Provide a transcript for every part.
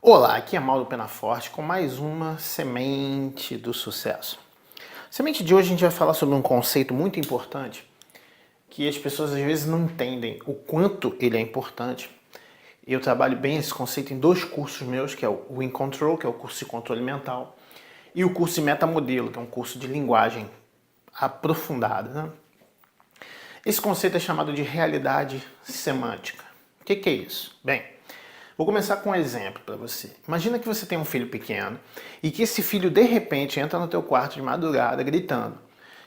Olá, aqui é Mauro Penaforte com mais uma Semente do Sucesso. Semente de hoje a gente vai falar sobre um conceito muito importante que as pessoas às vezes não entendem o quanto ele é importante. Eu trabalho bem esse conceito em dois cursos meus, que é o Win Control, que é o curso de controle mental, e o curso de Metamodelo, que é um curso de linguagem aprofundada, né? Esse conceito é chamado de realidade semântica. O que é isso? Bem, vou começar com um exemplo para você. Imagina que você tem um filho pequeno e que esse filho de repente entra no teu quarto de madrugada gritando,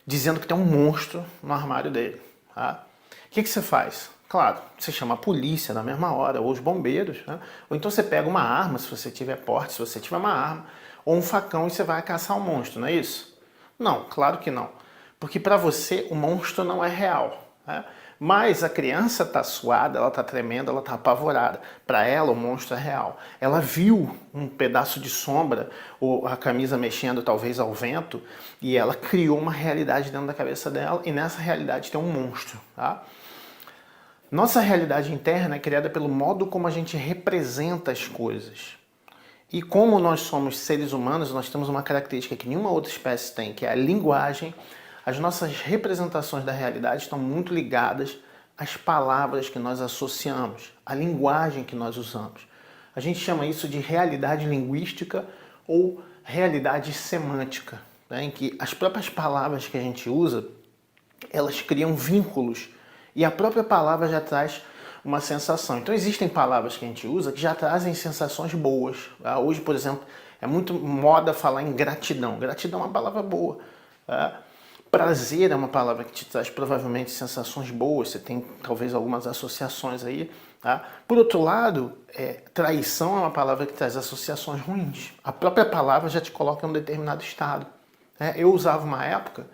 dizendo que tem um monstro no armário dele. Tá? O que você faz? Claro, você chama a polícia na mesma hora, ou os bombeiros, né? Ou então você pega uma arma, se você tiver porte, se você tiver uma arma, ou um facão e você vai caçar o monstro, não é isso? Não, claro que não. Porque para você o monstro não é real. Né? Mas a criança está suada, ela está tremendo, ela está apavorada. Para ela o monstro é real. Ela viu um pedaço de sombra, ou a camisa mexendo talvez ao vento, e ela criou uma realidade dentro da cabeça dela, e nessa realidade tem um monstro. Tá? Nossa realidade interna é criada pelo modo como a gente representa as coisas. E como nós somos seres humanos, nós temos uma característica que nenhuma outra espécie tem, que é a linguagem. As nossas representações da realidade estão muito ligadas às palavras que nós associamos, à linguagem que nós usamos. A gente chama isso de realidade linguística ou realidade semântica, né? Em que as próprias palavras que a gente usa, elas criam vínculos e a própria palavra já traz uma sensação. Então existem palavras que a gente usa que já trazem sensações boas. Hoje, por exemplo, é muito moda falar em gratidão. Gratidão é uma palavra boa. Prazer é uma palavra que te traz provavelmente sensações boas. Você tem talvez algumas associações aí. Por outro lado, traição é uma palavra que traz associações ruins. A própria palavra já te coloca em um determinado estado. Eu usava uma época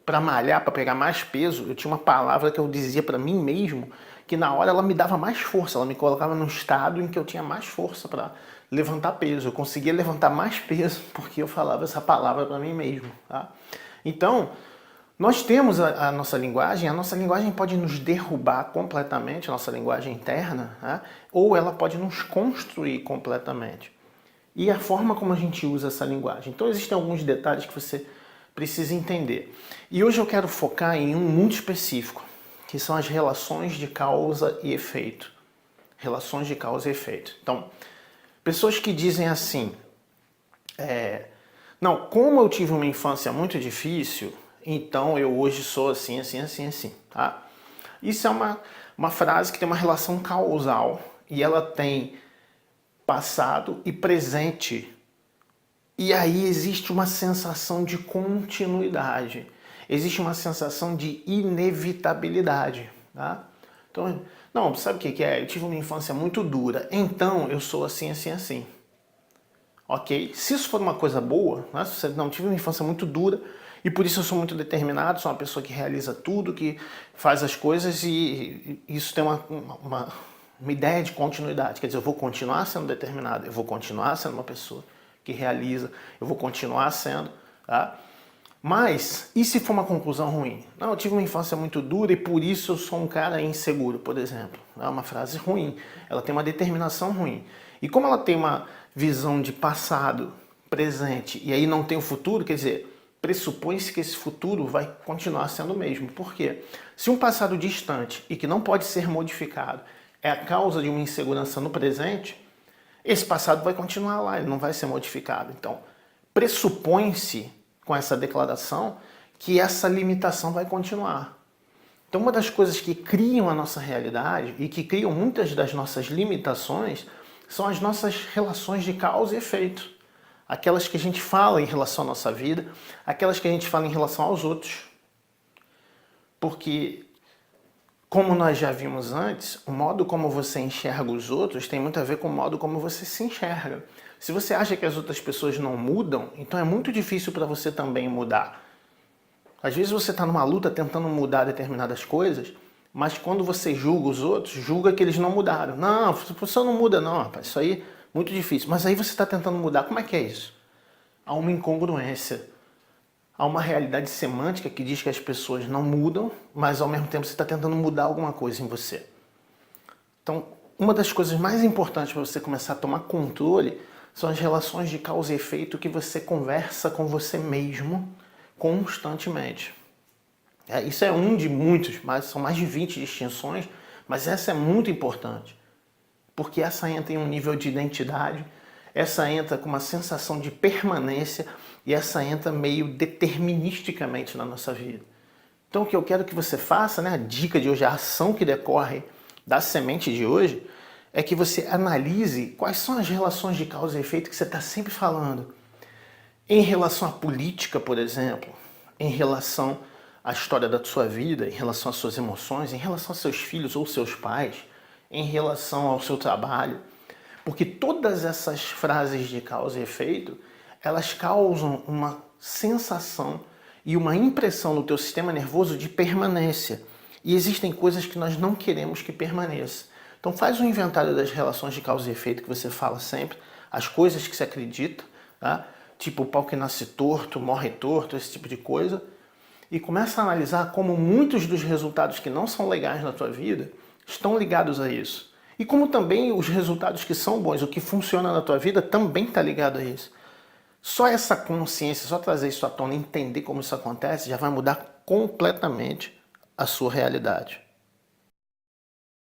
para malhar, para pegar mais peso, eu tinha uma palavra que eu dizia para mim mesmo, que na hora ela me dava mais força, ela me colocava num estado em que eu tinha mais força para levantar peso. Eu conseguia levantar mais peso porque eu falava essa palavra para mim mesmo. Tá? Então, nós temos a nossa linguagem pode nos derrubar completamente, a nossa linguagem interna, tá? Ou ela pode nos construir completamente. E a forma como a gente usa essa linguagem. Então, existem alguns detalhes que você precisa entender. E hoje eu quero focar em um muito específico, que são as relações de causa e efeito. Relações de causa e efeito. Então, pessoas que dizem assim, não, como eu tive uma infância muito difícil, então eu hoje sou assim, assim, assim, assim. Tá? Isso é uma frase que tem uma relação causal e ela tem passado e presente. E aí existe uma sensação de continuidade, existe uma sensação de inevitabilidade. Tá? Então, não, sabe o que é? Eu tive uma infância muito dura, então eu sou assim, assim, assim. Ok? Se isso for uma coisa boa, né? Se você não tive uma infância muito dura e por isso eu sou muito determinado, sou uma pessoa que realiza tudo, que faz as coisas e isso tem uma ideia de continuidade. Quer dizer, eu vou continuar sendo determinado, eu vou continuar sendo uma pessoa que realiza, eu vou continuar sendo, tá? Mas, e se for uma conclusão ruim? Não, eu tive uma infância muito dura e por isso eu sou um cara inseguro, por exemplo. É uma frase ruim, ela tem uma determinação ruim. E como ela tem uma visão de passado, presente e aí não tem o futuro, quer dizer, pressupõe-se que esse futuro vai continuar sendo o mesmo. Por quê? Se um passado distante e que não pode ser modificado é a causa de uma insegurança no presente, esse passado vai continuar lá, ele não vai ser modificado. Então, pressupõe-se com essa declaração que essa limitação vai continuar. Então, uma das coisas que criam a nossa realidade e que criam muitas das nossas limitações são as nossas relações de causa e efeito. Aquelas que a gente fala em relação à nossa vida, aquelas que a gente fala em relação aos outros. Porque, como nós já vimos antes, o modo como você enxerga os outros tem muito a ver com o modo como você se enxerga. Se você acha que as outras pessoas não mudam, então é muito difícil para você também mudar. Às vezes você está numa luta tentando mudar determinadas coisas, mas quando você julga os outros, julga que eles não mudaram. Não, você não muda não, rapaz, isso aí é muito difícil. Mas aí você está tentando mudar, como é que é isso? Há uma incongruência. Há uma realidade semântica que diz que as pessoas não mudam, mas ao mesmo tempo você está tentando mudar alguma coisa em você. Então, uma das coisas mais importantes para você começar a tomar controle são as relações de causa e efeito que você conversa com você mesmo constantemente. Isso é um de muitos, mas são mais de 20 distinções, mas essa é muito importante, porque essa entra em um nível de identidade, essa entra com uma sensação de permanência e essa entra meio deterministicamente na nossa vida. Então o que eu quero que você faça, né, a dica de hoje, a ação que decorre da semente de hoje, é que você analise quais são as relações de causa e efeito que você está sempre falando. Em relação à política, por exemplo, em relação à história da sua vida, em relação às suas emoções, em relação aos seus filhos ou seus pais, em relação ao seu trabalho. Porque todas essas frases de causa e efeito, elas causam uma sensação e uma impressão no teu sistema nervoso de permanência. E existem coisas que nós não queremos que permaneça. Então faz um inventário das relações de causa e efeito que você fala sempre, as coisas que você acredita, tá? Tipo o pau que nasce torto, morre torto, esse tipo de coisa, e começa a analisar como muitos dos resultados que não são legais na tua vida estão ligados a isso. E como também os resultados que são bons, o que funciona na tua vida também está ligado a isso. Só essa consciência, só trazer isso à tona, entender como isso acontece, já vai mudar completamente a sua realidade.